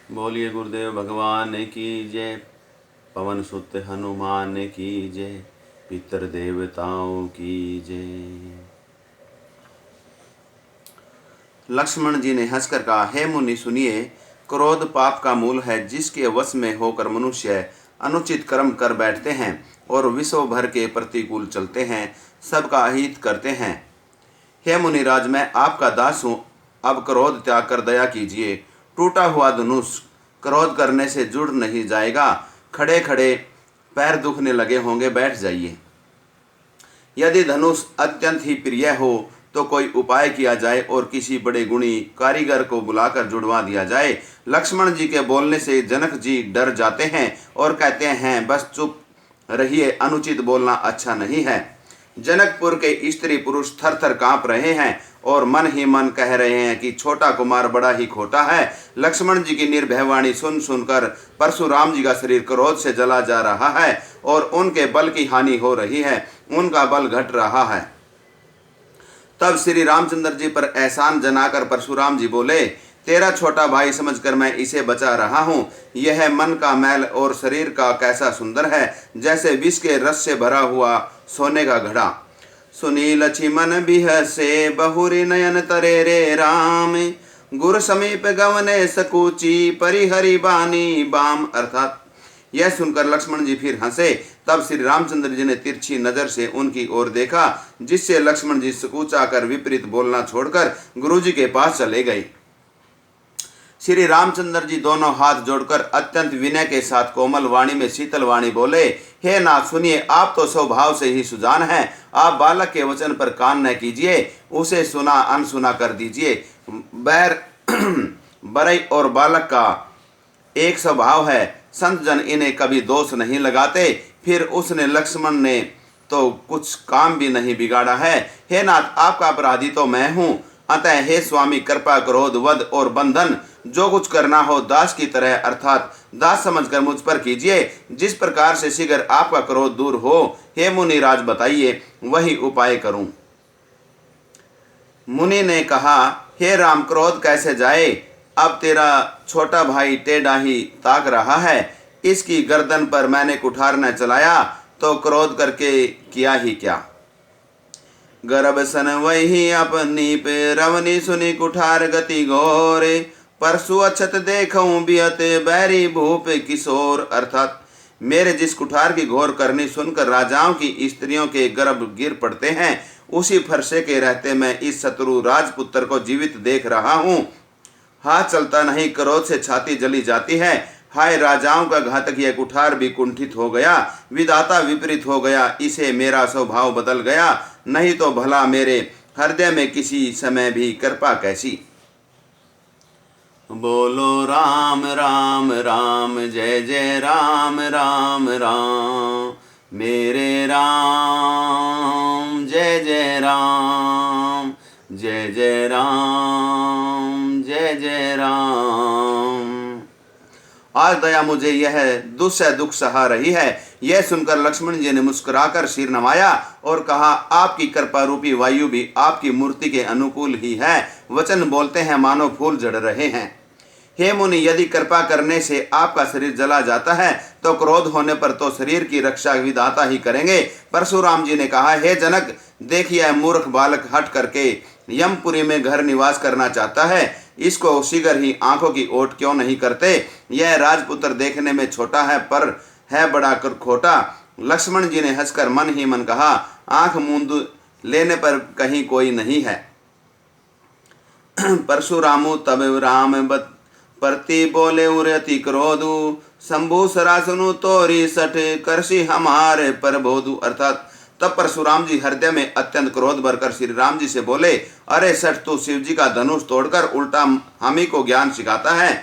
बोलिए गुरुदेव भगवान की जय। पवन सुत हनुमान की जय। पितर देवताओं की जय। लक्ष्मण जी ने हंसकर कहा, हे मुनि सुनिए, क्रोध पाप का मूल है, जिसके वश में होकर मनुष्य अनुचित कर्म कर बैठते हैं और विश्व भर के प्रतिकूल चलते हैं, सबका अहित करते हैं। हे मुनिराज, मैं आपका दास हूँ, अब क्रोध त्याग कर दया कीजिए। टूटा हुआ धनुष क्रोध करने से जुड़ नहीं जाएगा। खड़े खड़े पैर दुखने लगे होंगे, बैठ जाइए। यदि धनुष अत्यंत ही प्रिय हो तो कोई उपाय किया जाए और किसी बड़े गुणी कारीगर को बुलाकर जुड़वा दिया जाए। लक्ष्मण जी के बोलने से जनक जी डर जाते हैं और कहते हैं, बस चुप रहिए, अनुचित बोलना अच्छा नहीं है। जनकपुर के स्त्री पुरुष थर थर कांप रहे हैं और मन ही मन कह रहे हैं कि छोटा कुमार बड़ा ही खोटा है। लक्ष्मण जी की निर्भय वाणी सुन सुनकर परशुराम जी का शरीर क्रोध से जला जा रहा है और उनके बल की हानि हो रही है, उनका बल घट रहा है। तब श्री रामचंद्र जी पर एहसान जनाकर परशुराम जी बोले, तेरा छोटा भाई समझकर मैं इसे बचा रहा हूँ। यह मन का मैल और शरीर का कैसा सुंदर है, जैसे विष के रस से भरा हुआ सोने का घड़ा। सुनी लक्ष्मण बिहसे बहुरी नयन तरे रे राम, गुर समीप गवने सकुची परिहरि बानी बाम। अर्थात यह सुनकर लक्ष्मण जी फिर हंसे। तब श्री रामचंद्र जी ने तिरछी नजर से उनकी ओर देखा, जिससे लक्ष्मण जी सकुचा कर विपरीत बोलना छोड़कर गुरु जी के पास चले गए। श्री रामचंद्र जी दोनों हाथ जोड़कर अत्यंत विनय के साथ कोमल वाणी में शीतल वाणी बोले, हे नाथ सुनिए, आप तो स्वभाव से ही सुजान हैं। आप बालक के वचन पर कान न कीजिए, उसे सुना अनसुना कर दीजिए। बैर बरई और बालक का एक स्वभाव है, संत जन इन्हें कभी दोष नहीं लगाते। फिर उसने लक्ष्मण ने तो कुछ काम भी नहीं बिगाड़ा है। हे नाथ, आपका अपराधी तो मैं हूँ, अतः हे स्वामी, कृपा क्रोध वध और बंधन जो कुछ करना हो दास की तरह अर्थात दास समझकर मुझ पर कीजिए, जिस प्रकार से शीघ्र आपका क्रोध दूर हो। हे मुनिराज, बताइए, वही उपाय करूं। मुनि ने कहा, हे राम, क्रोध कैसे जाए? अब तेरा छोटा भाई टेढ़ा ही ताक रहा है, इसकी गर्दन पर मैंने कुठार न चलाया तो क्रोध करके किया ही क्या। गर्भ सन वही अपनी पे रवनी सुनी कुठार गति घोर, परसु अछत देखूं बियत बैरी भूप किशोर। अर्थात मेरे जिस कुठार की घोर करनी सुनकर राजाओं की स्त्रियों के गर्भ गिर पड़ते हैं, उसी फरसे के रहते मैं इस शत्रु राजपुत्र को जीवित देख रहा हूँ। हाथ चलता नहीं, क्रोध से छाती जली जाती है। हाय राजाओं का घातक यह कुठार भी कुंठित हो गया, विधाता विपरीत हो गया, इसे मेरा स्वभाव बदल गया, नहीं तो भला मेरे हृदय में किसी समय भी कृपा कैसी। बोलो राम राम राम, जय जय राम राम राम, मेरे राम जय जय राम, जय जय राम, जय जय राम। आज दया मुझे यह दुस्सह दुख सहा रही है। यह सुनकर लक्ष्मण जी ने मुस्कुराकर सिर नवाया और कहा, आपकी कृपा रूपी वायु भी आपकी मूर्ति के अनुकूल ही है। वचन बोलते हैं मानो फूल झड़ रहे हैं। हे मुनि, यदि कृपा करने से आपका शरीर जला जाता है तो क्रोध होने पर तो शरीर की रक्षा विधाता ही करेंगे। परशुराम जी ने कहा, हे जनक, देखिए मूर्ख बालक हट करके यमपुरी में घर निवास करना चाहता है, इसको शीघ्र ही आंखों की ओट क्यों नहीं करते। यह राजपुत्र देखने में छोटा है पर है बड़ा खोटा। लक्ष्मण जी ने हंसकर मन ही मन कहा, आंख मूंद लेने पर कहीं कोई नहीं है। परशुरामु तब राम प्रति बोले उरति क्रोधु, शंभु सरासनु तोरी सठ करसी हमारे पर बोधु। अर्थात तब परशुराम जी हृदय में अत्यंत क्रोध भरकर श्री राम जी से बोले, अरे सठ, तू शिव जी का धनुष तोड़कर उल्टा हामी को ज्ञान सिखाता है।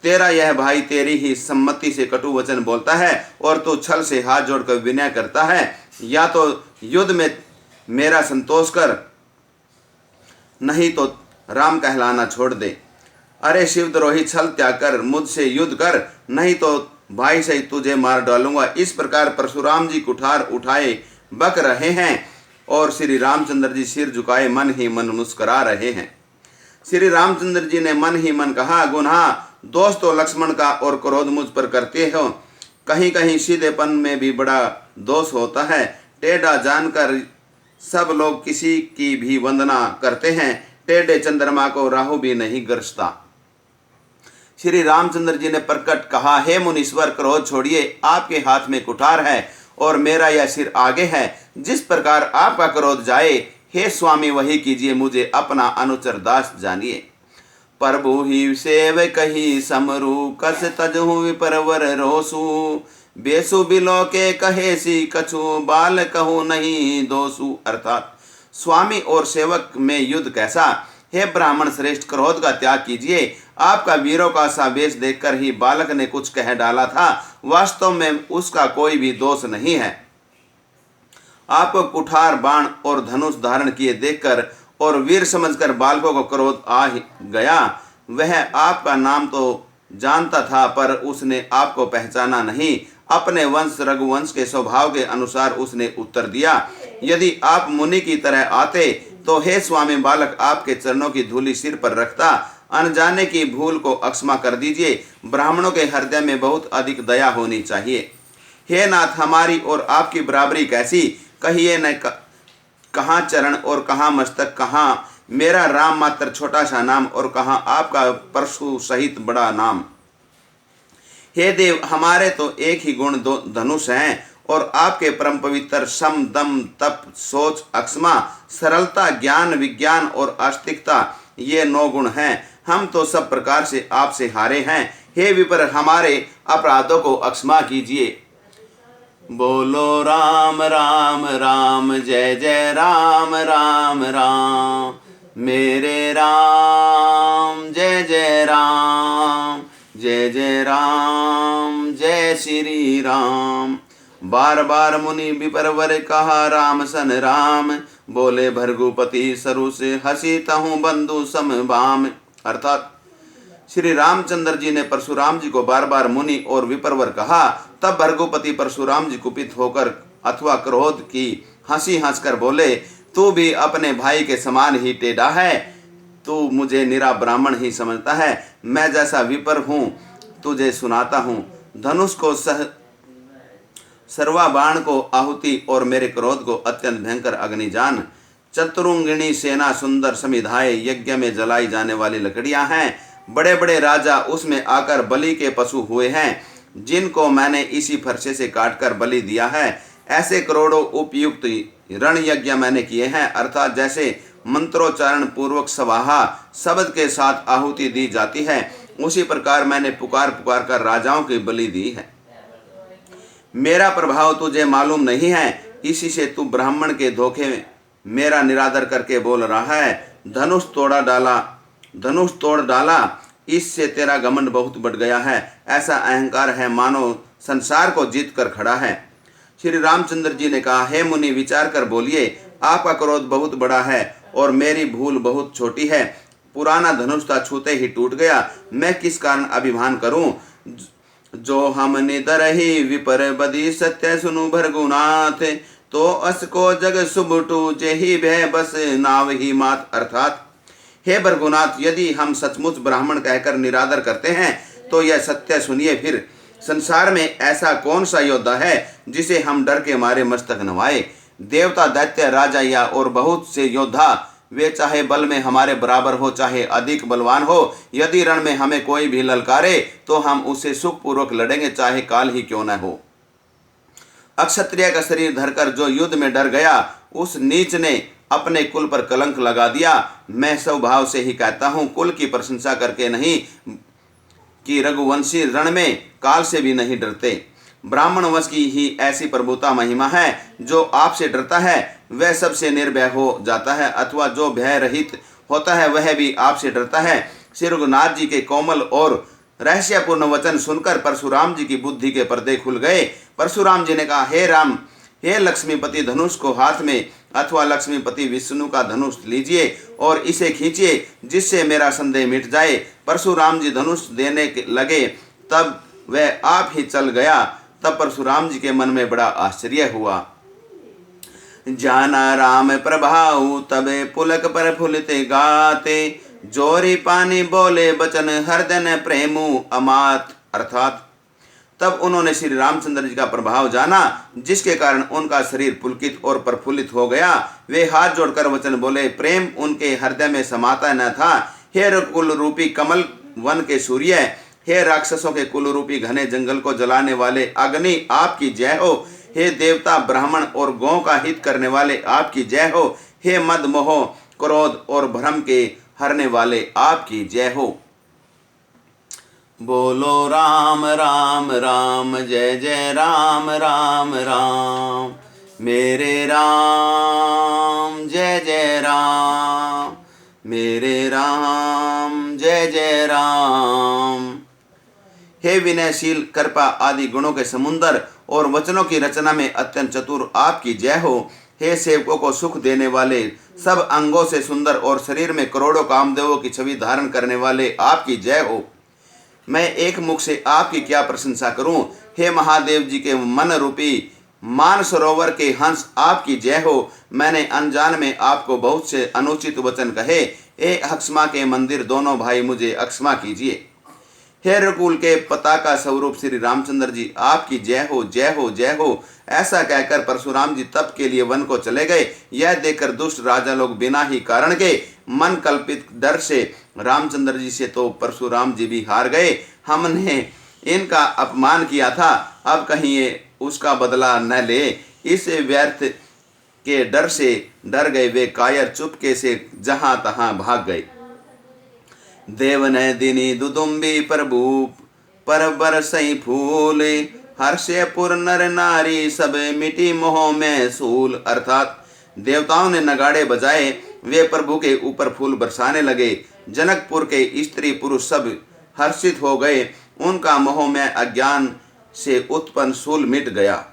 तेरा यह भाई तेरी ही सम्मति से कटु वचन बोलता है और तू छल से हाथ जोड़कर विनय करता है। या तो युद्ध में मेरा संतोष कर, नहीं तो राम कहलाना छोड़ दे। अरे शिवद्रोही, छल त्याग कर मुझसे युद्ध कर, नहीं तो भाई से तुझे मार डालूंगा। इस प्रकार परशुराम जी कुठार उठाए बक रहे हैं और श्री रामचंद्र जी सिर झुकाए मन ही मन मुस्कुरा रहे हैं। श्री रामचंद्र जी ने मन ही मन कहा, गुनाह दोष तो लक्ष्मण का और क्रोध मुझ पर करते हो। कहीं कहीं सीधेपन में भी बड़ा दोष होता है। टेढ़ा जानकर सब लोग किसी की भी वंदना करते हैं। टेढ़े चंद्रमा को राहु भी नहीं गरजता। श्री रामचंद्र जी ने प्रकट कहा, हे मुनीश्वर, क्रोध छोड़िए, आपके हाथ में कुठार है और मेरा यह सिर आगे है। जिस प्रकार आपका क्रोध जाए, हे स्वामी, वही कीजिए, मुझे अपना अनुचर दास जानिए। प्रभु ही सेव कही समरू, कस तजहु विपरवर रोसु। बेसु बिलो के कहे सी कछु, बाल कहूँ नहीं दोसु। अर्थात स्वामी और सेवक में युद्ध कैसा। हे ब्राह्मण श्रेष्ठ, क्रोध का त्याग कीजिए। आपका वीरों का सा वेश देखकर ही बालक ने कुछ कह डाला था, वास्तव में उसका कोई भी दोष नहीं है। आपको कुठार, बाण और धनुष धारण किए देखकर और वीर समझकर बालकों को क्रोध आ गया। वह आपका नाम तो जानता था, पर उसने आपको पहचाना नहीं। अपने वंश रघुवंश के स्वभाव के अनुसार उसने उत्तर दिया, यदि आप मुनि की तरह आते तो हे स्वामी, बालक आपके चरणों की धूलि सिर पर रखता। अनजाने की भूल को अक्षमा कर दीजिए। ब्राह्मणों के हृदय में बहुत अधिक दया होनी चाहिए। हे नाथ, हमारी और आपकी बराबरी कैसी, कहिए न। कहाँ चरण और कहाँ मस्तक, कहाँ मेरा राम मात्र छोटा सा नाम और कहाँ आपका परशु सहित बड़ा नाम। हे देव, हमारे तो एक ही गुण दो धनुष हैं और आपके परम पवित्र सम, दम, तप, सोच, अक्षमा, सरलता, ज्ञान, विज्ञान और आस्तिकता, ये 9 गुण हैं। हम तो सब प्रकार से आपसे हारे हैं। हे विपर, हमारे अपराधों को अक्षमा कीजिए। बोलो राम राम राम, जय जय राम राम राम, मेरे राम जय जय राम, जय जय राम, जय श्री राम। बार बार मुनि विप्रवर कहा, राम सन राम। बोले भृगुपति सरु से, हसी तहु बंधु सम बाम। अर्थात श्री रामचंद्र जी ने परशुराम जी को बार बार मुनि और विप्रवर कहा। तब भृगुपति परशुराम जी कुपित होकर अथवा क्रोध की हंसी हंसकर बोले, तू भी अपने भाई के समान ही टेढ़ा है। तू मुझे निरा ब्राह्मण ही समझता है। मैं जैसा विपर हूँ तुझे सुनाता हूँ। धनुष को सर्वा बाण को आहुति और मेरे क्रोध को अत्यंत भयंकर अग्नि जान। चतुरंगिणी सेना सुंदर समिधाए यज्ञ में जलाई जाने वाली लकड़ियां हैं। बड़े बड़े राजा उसमें आकर बलि के पशु हुए हैं, जिनको मैंने इसी फरसे से काटकर बलि दिया है। ऐसे करोड़ों उपयुक्त रण यज्ञ मैंने किए हैं। अर्थात जैसे मंत्रोच्चारण पूर्वक स्वाहा शब्द के साथ आहुति दी जाती है, उसी प्रकार मैंने पुकार पुकार कर राजाओं की बलि दी है। मेरा प्रभाव तुझे मालूम नहीं है, इसी से तू ब्राह्मण के धोखे में मेरा निरादर करके बोल रहा है। धनुष तोड़ डाला, इससे तेरा घमंड बहुत बढ़ गया है। ऐसा अहंकार है मानो संसार को जीत कर खड़ा है। श्री रामचंद्र जी ने कहा, हे मुनि, विचार कर बोलिए। आपका क्रोध बहुत बड़ा है और मेरी भूल बहुत छोटी है। पुराना धनुष था, छूते ही टूट गया। मैं किस कारण अभिमान करूं। जो हम निदर ही विपर बदी, सत्य सुनु भृगुनाथ। तो अस को जग सुबटू, जेहि भय बस नाव ही मात। अर्थात हे भृगुनाथ, यदि हम सचमुच ब्राह्मण कहकर निरादर करते हैं तो यह सत्य सुनिए। फिर संसार में ऐसा कौन सा योद्धा है जिसे हम डर के मारे मस्तक नवाए। देवता, दैत्य, राजा या और बहुत से योद्धा, वे चाहे बल में हमारे बराबर हो चाहे अधिक बलवान हो, यदि रण में हमें कोई भी ललकारे तो हम उससे सुखपूर्वक लड़ेंगे, चाहे काल ही क्यों न हो। अक्षत्रिय का शरीर धरकर जो युद्ध में डर गया, उस नीच ने अपने कुल पर कलंक लगा दिया। मैं स्वभाव से ही कहता हूँ, कुल की प्रशंसा करके नहीं, कि रघुवंशी रण में काल से भी नहीं डरते। ब्राह्मण वंश की ही ऐसी प्रभुता महिमा है। जो आपसे डरता है वह सबसे निर्भय हो जाता है, अथवा जो भय रहित होता है वह भी आपसे डरता है। श्री रघुनाथ जी के कोमल और रहस्यपूर्ण वचन सुनकर परशुराम जी की बुद्धि के पर्दे खुल गए। परशुराम जी ने कहा, हे राम, हे लक्ष्मीपति, धनुष को हाथ में अथवा लक्ष्मीपति विष्णु का धनुष लीजिए और इसे खींचिए, जिससे मेरा संदेह मिट जाए। परशुराम जी धनुष देने लगे, तब वह आप ही चल गया। तब परशुराम जी के मन में बड़ा आश्चर्य हुआ। जाना राम प्रभाऊ, तबे पुलक पर फुलते गाते। जोरी पानी बोले बचन हृदय ने प्रेमु अमात। अर्थात तब उन्होंने श्री रामचंद्र जी का प्रभाव जाना, जिसके कारण उनका शरीर पुलकित और प्रफुल्लित हो गया। वे हाथ जोड़कर वचन बोले, प्रेम उनके हृदय में समाता न था। हे कुल रूपी कमल वन के सूर्य, हे राक्षसों के कुल रूपी घने जंगल को जलाने वाले अग्नि, आपकी जय हो। हे देवता ब्राह्मण और गौ का हित करने वाले, आपकी जय हो। हे मद मोह क्रोध और भ्रम के हरने वाले, आपकी जय हो। बोलो राम राम राम, जय जय राम राम राम। मेरे राम जय जय राम, मेरे राम जय जय राम। हे विनयशील, कृपा आदि गुणों के समुंदर और वचनों की रचना में अत्यंत चतुर, आपकी जय हो। हे सेवकों को सुख देने वाले, सब अंगों से सुंदर और शरीर में करोड़ों कामदेवों की छवि धारण करने वाले, आपकी जय हो। मैं एक मुख से आपकी क्या प्रशंसा करूं। हे महादेव जी के मन रूपी मान सरोवर के हंस, आपकी जय हो। मैंने अनजान में आपको बहुत से अनुचित वचन कहे। हे अक्षमा के मंदिर दोनों भाई, मुझे अक्षमा कीजिए। हे रघुकुल के पताका स्वरूप श्री रामचंद्र जी, आपकी जय हो जय हो जय हो। ऐसा कहकर परशुराम जी तप के लिए वन को चले गए। यह देखकर दुष्ट राजा लोग बिना ही कारण के मन कल्पित डर से रामचंद्र जी से तो परशुराम जी भी हार गए। हमने इनका अपमान किया था, अब कहीं ये उसका बदला न ले, इस व्यर्थ के डर से डर गए। वे कायर चुपके से जहां तहां भाग गए। देव ने दिनी दुदुम्बी प्रभु पर बरसई फूल, हर्षपुर नर नारी सब मिटी मोह में सूल। अर्थात देवताओं ने नगाड़े बजाए, वे प्रभु के ऊपर फूल बरसाने लगे। जनकपुर के स्त्री पुरुष सब हर्षित हो गए, उनका मोह में अज्ञान से उत्पन्न सूल मिट गया।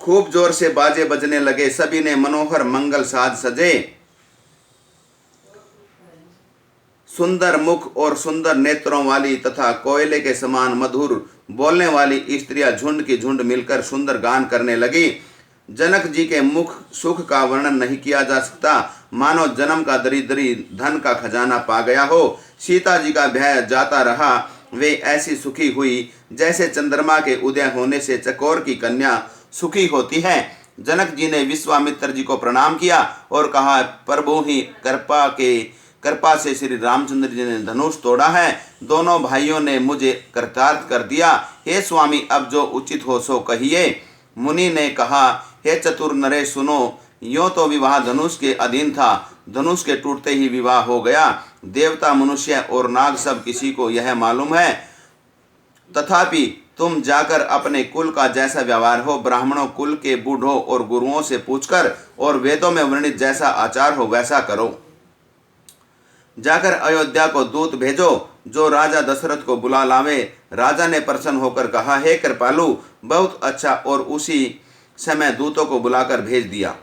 खूब जोर से बाजे बजने लगे, सभी ने मनोहर मंगल साज सजे। सुंदर मुख और सुंदर नेत्रों वाली तथा कोयले के समान मधुर बोलने वाली स्त्रियां झुंड की झुंड मिलकर सुंदर गान करने लगी। जनक जी के मुख सुख का वर्णन नहीं किया जा सकता, मानो जन्म का दरिद्री धन का खजाना पा गया हो। सीता जी का भय जाता रहा, वे ऐसी सुखी हुई जैसे चंद्रमा के उदय होने से चकोर की कन्या सुखी होती है। जनक जी ने विश्वामित्र जी को प्रणाम किया और कहा, प्रभु ही कृपा से श्री रामचंद्र जी ने धनुष तोड़ा है। दोनों भाइयों ने मुझे कृतार्थ कर दिया। हे स्वामी, अब जो उचित हो सो कहिए। मुनि ने कहा, हे चतुर नरेश सुनो, यों तो विवाह धनुष के अधीन था, धनुष के टूटते ही विवाह हो गया। देवता मनुष्य और नाग सब किसी को यह मालूम है। तथापि तुम जाकर अपने कुल का जैसा व्यवहार हो, ब्राह्मणों कुल के बूढ़ों और गुरुओं से पूछकर और वेदों में वर्णित जैसा आचार हो वैसा करो। जाकर अयोध्या को दूत भेजो, जो राजा दशरथ को बुला लावे। राजा ने प्रसन्न होकर कहा, हे कृपालु, बहुत अच्छा। और उसी समय दूतों को बुलाकर भेज दिया।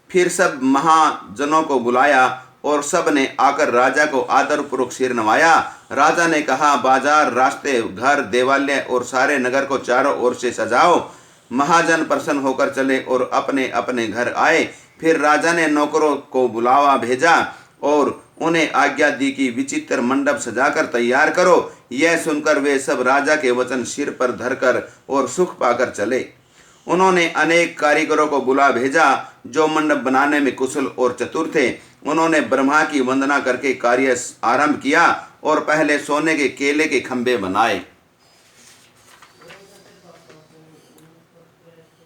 फिर सब महाजनों को बुलाया और सब ने आकर राजा को आदरपूर्वक सिर नवाया। राजा ने कहा, बाजार, रास्ते, घर, देवालय और सारे नगर को चारों ओर से सजाओ। महाजन प्रसन्न होकर चले और अपने अपने घर आए। फिर राजा ने नौकरों को बुलावा भेजा और उन्हें आज्ञा दी कि विचित्र मंडप सजाकर तैयार करो। यह सुनकर वे सब राजा के वचन सिर पर धरकर और सुख पाकर चले। उन्होंने अनेक कारीगरों को बुला भेजा, जो मंडप बनाने में कुशल और चतुर थे। उन्होंने ब्रह्मा की वंदना करके कार्य आरंभ किया और पहले सोने के केले के खंभे बनाए।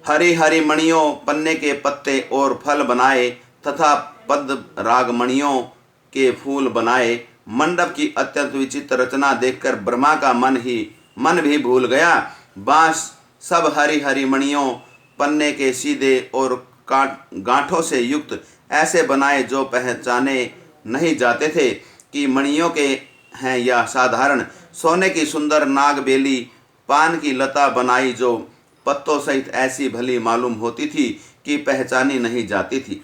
हरी हरी मणियों, पन्ने के पत्ते और फल बनाए तथा पद्म राग मणियों के फूल बनाए। मंडप की अत्यंत विचित्र रचना देखकर ब्रह्मा का मन भी भूल गया। बांस सब हरी हरी मणियों, पन्ने के सीधे और गांठों से युक्त ऐसे बनाए जो पहचाने नहीं जाते थे कि मणियों के हैं या साधारण। सोने की सुंदर नागबेली, पान की लता बनाई जो पत्तों सहित ऐसी भली मालूम होती थी कि पहचानी नहीं जाती थी।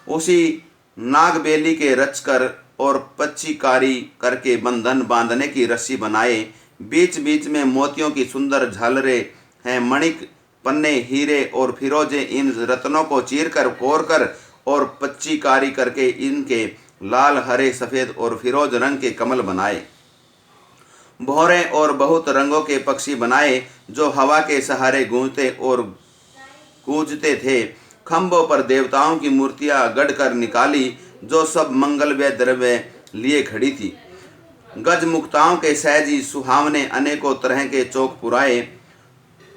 उसी नागबेली के रचकर और पच्चीकारी करके बंधन बांधने की रस्सी बनाए। बीच बीच में मोतियों की सुंदर झालरें हैं। मणिक, पन्ने, हीरे और फिरोजे इन रत्नों को चीरकर, कोरकर और पच्चीकारी करके इनके लाल, हरे, सफ़ेद और फिरोज रंग के कमल बनाए। भौरे और बहुत रंगों के पक्षी बनाए जो हवा के सहारे गूंजते और गूंजते थे। खंभों पर देवताओं की मूर्तियां गढ़कर निकाली जो सब मंगलमय द्रव्य लिए खड़ी थी। गजमुक्ताओं के सहजी सुहावने अनेकों तरह के चौक पुराए।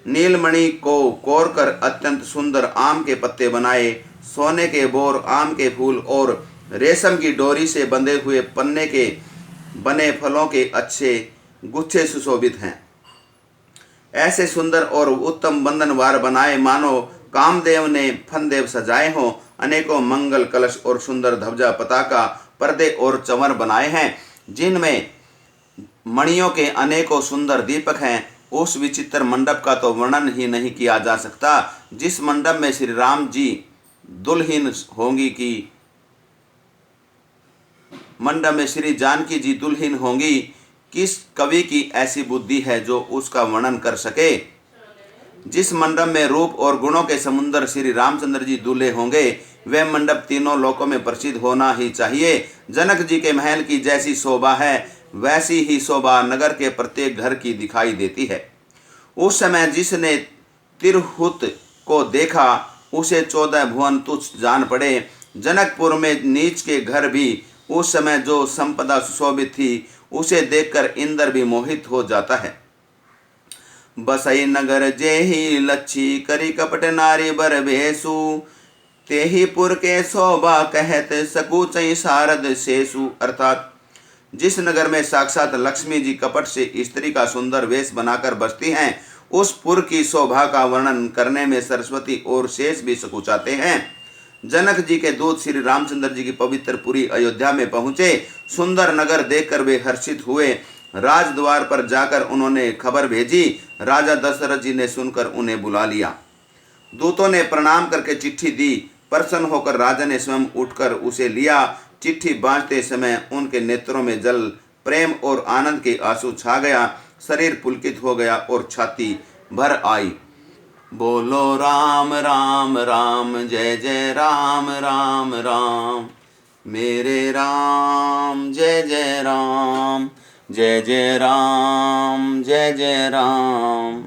नीलमणि को कोरकर अत्यंत सुंदर आम के पत्ते बनाए। सोने के बोर, आम के फूल और रेशम की डोरी से बंधे हुए पन्ने के बने फलों के अच्छे गुच्छे सुशोभित हैं। ऐसे सुंदर और उत्तम बंधनवार बनाए मानो कामदेव ने फनदेव सजाए हों। अनेकों मंगल कलश और सुंदर ध्वजा, पताका, पर्दे और चंवर बनाए हैं जिनमें मणियों के अनेकों सुंदर दीपक हैं। उस विचित्र मंडप का तो वर्णन ही नहीं किया जा सकता जिस मंडप में श्री राम जी दुल्हीन होंगी की मंडप में श्री जानकी जी दुल्हीन होंगी। किस कवि की ऐसी बुद्धि है जो उसका वर्णन कर सके। जिस मंडप में रूप और गुणों के समुद्र श्री रामचंद्र जी दूल्हे होंगे वह मंडप तीनों लोकों में प्रसिद्ध होना ही चाहिए। जनक जी के महल की जैसी शोभा है वैसी ही शोभा नगर के प्रत्येक घर की दिखाई देती है। उस समय जिसने तिरहुत को देखा उसे 14 भुवन तुच्छ जान पड़े। जनकपुर में नीच के घर भी उस समय जो संपदा सुशोभित थी उसे देखकर इंद्र भी मोहित हो जाता है। बसई नगर जेहि लच्छी करी कपट नारी बर भेसु तेहि पुर के शोभा कहत सकुचई शारद शेषु। अर्थात जिस नगर में साक्षात लक्ष्मी जी कपट से स्त्री का सुंदर वेश बनाकर बसती हैं उस पुर की शोभा का वर्णन करने में सरस्वती और शेष भी सकुचाते हैं। जनक जी के दूत श्री रामचंद्र जी की पवित्र पुरी अयोध्या में पहुँचे। सुंदर नगर देखकर वे हर्षित हुए। राजद्वार पर जाकर उन्होंने खबर भेजी। राजा दशरथ जी ने सुनकर उन्हें बुला लिया। दूतों ने प्रणाम करके चिट्ठी दी। प्रसन्न होकर राजा ने स्वयं उठकर उसे लिया। चिट्ठी बांटते समय उनके नेत्रों में जल, प्रेम और आनंद के आंसू छा गया। शरीर पुलकित हो गया और छाती भर आई। बोलो राम राम राम, जय जय राम राम राम, मेरे राम जय जय राम, जय जय राम, जय जय राम।